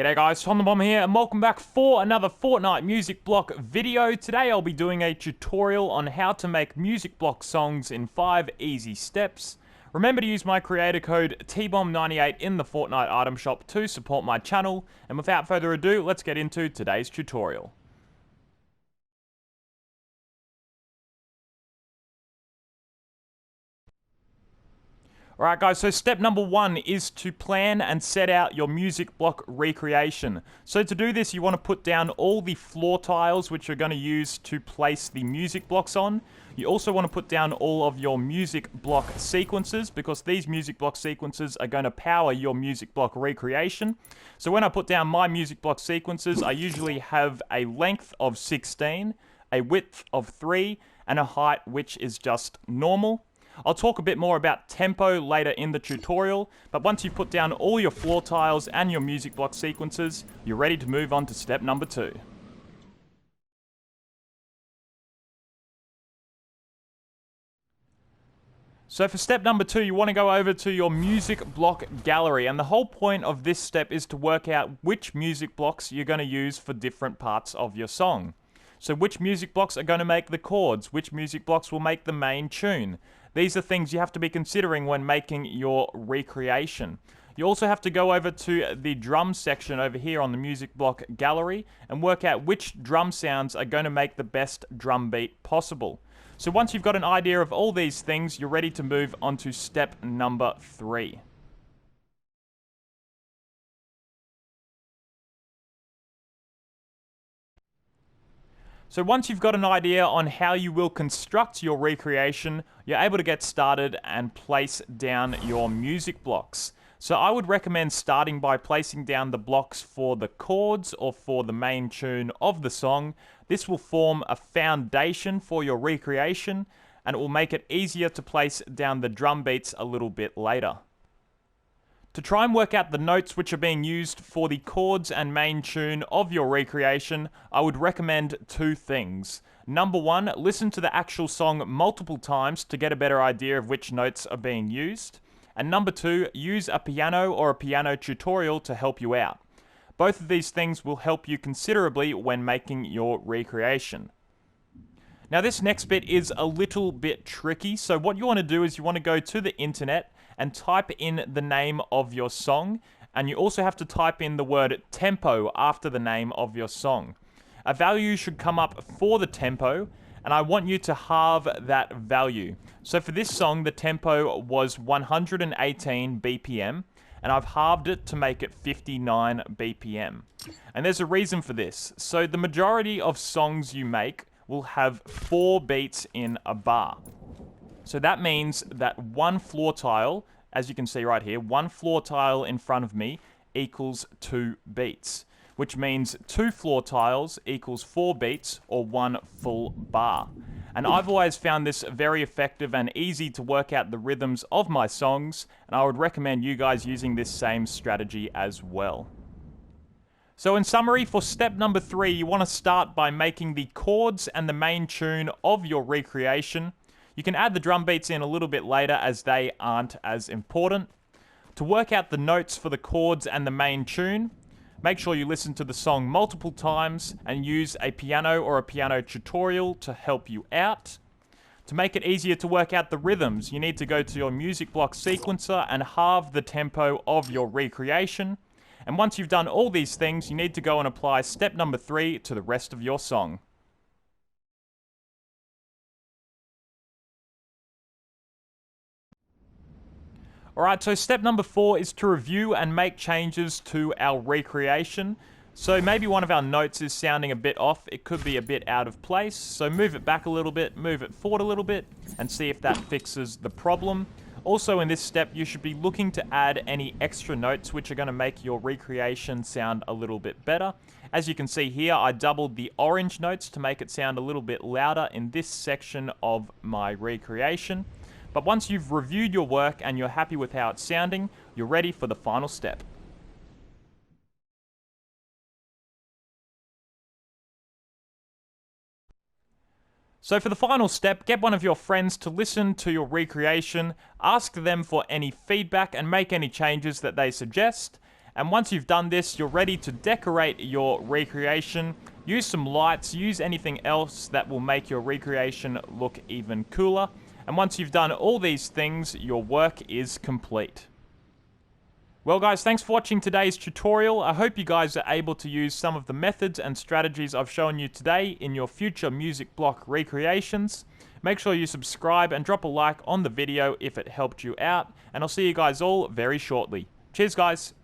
G'day guys, Tomthebomb here, and welcome back for another Fortnite Music Block video. Today I'll be doing a tutorial on how to make Music Block songs in 5 easy steps. Remember to use my creator code TBOMB98 in the Fortnite item shop to support my channel, and without further ado, let's get into today's tutorial. Alright guys, so step number 1 is to plan and set out your music block recreation. So to do this, you want to put down all the floor tiles which you're going to use to place the music blocks on. You also want to put down all of your music block sequences, because these music block sequences are going to power your music block recreation. So when I put down my music block sequences, I usually have a length of 16, a width of 3, and a height which is just normal. I'll talk a bit more about tempo later in the tutorial, but once you've put down all your floor tiles and your music block sequences, you're ready to move on to step number 2. So for step number 2, you want to go over to your music block gallery, and the whole point of this step is to work out which music blocks you're going to use for different parts of your song. So which music blocks are going to make the chords, which music blocks will make the main tune. These are things you have to be considering when making your recreation. You also have to go over to the drum section over here on the music block gallery and work out which drum sounds are going to make the best drum beat possible. So once you've got an idea of all these things, you're ready to move on to step number 3. So once you've got an idea on how you will construct your recreation, you're able to get started and place down your music blocks. So I would recommend starting by placing down the blocks for the chords or for the main tune of the song. This will form a foundation for your recreation, and it will make it easier to place down the drum beats a little bit later. To try and work out the notes which are being used for the chords and main tune of your recreation, I would recommend 2 things. Number 1, listen to the actual song multiple times to get a better idea of which notes are being used. And number 2, use a piano or a piano tutorial to help you out. Both of these things will help you considerably when making your recreation. Now this next bit is a little bit tricky, so what you want to do is you want to go to the internet and type in the name of your song, and you also have to type in the word tempo after the name of your song. A value should come up for the tempo, and I want you to halve that value. So for this song, the tempo was 118 BPM, and I've halved it to make it 59 BPM. And there's a reason for this. So the majority of songs you make will have 4 beats in a bar. So that means that one floor tile, as you can see right here, one floor tile in front of me equals 2 beats, which means 2 floor tiles equals 4 beats or 1 full bar. And I've always found this very effective and easy to work out the rhythms of my songs, and I would recommend you guys using this same strategy as well. So in summary, for step number 3, you want to start by making the chords and the main tune of your recreation. You can add the drum beats in a little bit later as they aren't as important. To work out the notes for the chords and the main tune, make sure you listen to the song multiple times and use a piano or a piano tutorial to help you out. To make it easier to work out the rhythms, you need to go to your music block sequencer and halve the tempo of your recreation. And once you've done all these things, you need to go and apply step number 3 to the rest of your song. Alright, so step number 4 is to review and make changes to our recreation. So maybe one of our notes is sounding a bit off, it could be a bit out of place, so move it back a little bit, move it forward a little bit, and see if that fixes the problem. Also in this step, you should be looking to add any extra notes which are going to make your recreation sound a little bit better. As you can see here, I doubled the orange notes to make it sound a little bit louder in this section of my recreation. But once you've reviewed your work and you're happy with how it's sounding, you're ready for the final step. So for the final step, get one of your friends to listen to your recreation, ask them for any feedback and make any changes that they suggest, And once you've done this, you're ready to decorate your recreation. Use some lights, use anything else that will make your recreation look even cooler. And once you've done all these things, your work is complete. Well guys, thanks for watching today's tutorial. I hope you guys are able to use some of the methods and strategies I've shown you today in your future music block recreations. Make sure you subscribe and drop a like on the video if it helped you out, and I'll see you guys all very shortly. Cheers guys!